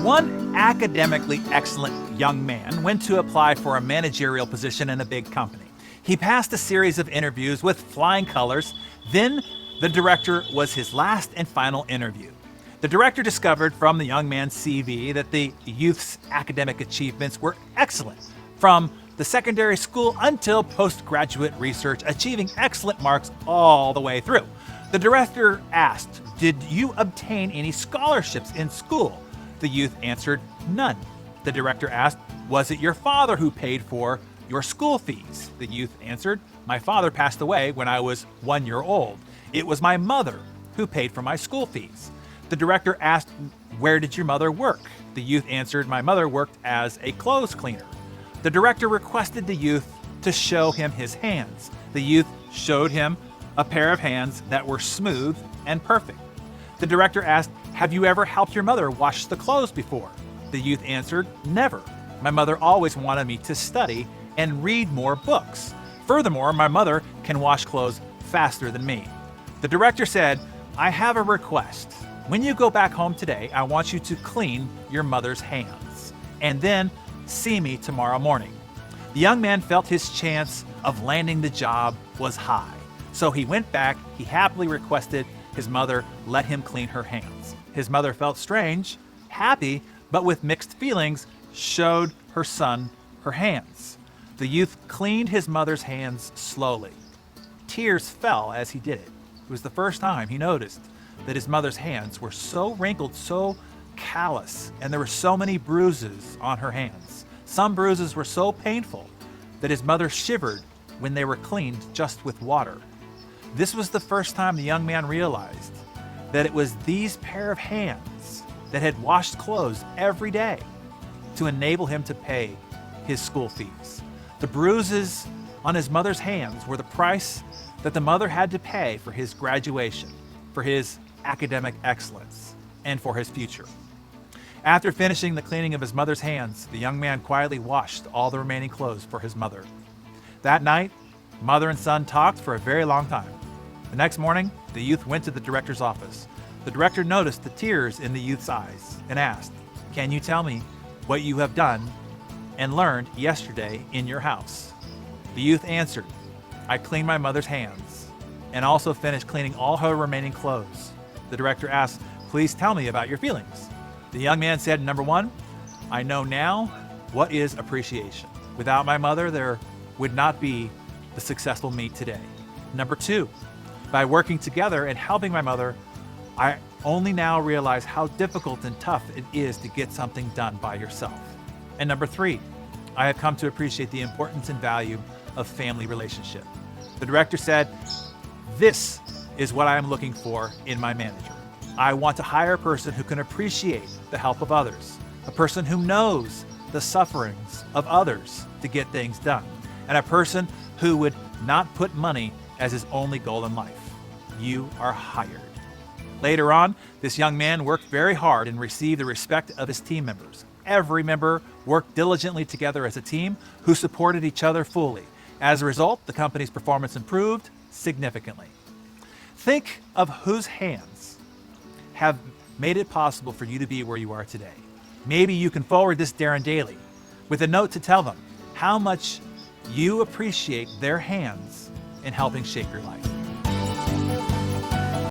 One academically excellent young man went to apply for a managerial position in a big company. He passed a series of interviews with flying colors. Then the director was his last and final interview. The director discovered from the young man's CV that the youth's academic achievements were excellent, from the secondary school until postgraduate research, achieving excellent marks all the way through. The director asked, "Did you obtain any scholarships in school?" The youth answered, "None." The director asked, "Was it your father who paid for your school fees?" The youth answered, "My father passed away when I was 1 year old. It was my mother who paid for my school fees." The director asked, "Where did your mother work?" The youth answered, "My mother worked as a clothes cleaner." The director requested the youth to show him his hands. The youth showed him a pair of hands that were smooth and perfect. The director asked, "Have you ever helped your mother wash the clothes before?" The youth answered, "Never. My mother always wanted me to study and read more books. Furthermore, my mother can wash clothes faster than me." The director said, "I have a request. When you go back home today, I want you to clean your mother's hands, and then see me tomorrow morning." The young man felt his chance of landing the job was high. So he went back. He happily requested his mother let him clean her hands. His mother felt strange, happy, but with mixed feelings, showed her son her hands. The youth cleaned his mother's hands slowly. Tears fell as he did it. It was the first time he noticed that his mother's hands were so wrinkled, so callous, and there were so many bruises on her hands. Some bruises were so painful that his mother shivered when they were cleaned just with water. This was the first time the young man realized that it was these pair of hands that had washed clothes every day to enable him to pay his school fees. The bruises on his mother's hands were the price that the mother had to pay for his graduation, for his academic excellence, and for his future. After finishing the cleaning of his mother's hands, the young man quietly washed all the remaining clothes for his mother. That night, mother and son talked for a very long time. The next morning, the youth went to the director's office. The director noticed the tears in the youth's eyes and asked, "Can you tell me what you have done and learned yesterday in your house?" The youth answered, "I cleaned my mother's hands and also finished cleaning all her remaining clothes." The director asked, "Please tell me about your feelings." The young man said, "Number one, I know now what is appreciation. Without my mother, there would not be the successful me today. Number two, by working together and helping my mother, I only now realize how difficult and tough it is to get something done by yourself. And number three, I have come to appreciate the importance and value of family relationship." The director said, "This is what I am looking for in my manager. I want to hire a person who can appreciate the help of others, a person who knows the sufferings of others to get things done, and a person who would not put money as his only goal in life. You are hired." Later on, this young man worked very hard and received the respect of his team members. Every member worked diligently together as a team who supported each other fully. As a result, the company's performance improved significantly. Think of whose hands have made it possible for you to be where you are today. Maybe you can forward this Darren Daily with a note to tell them how much you appreciate their hands in helping shape your life.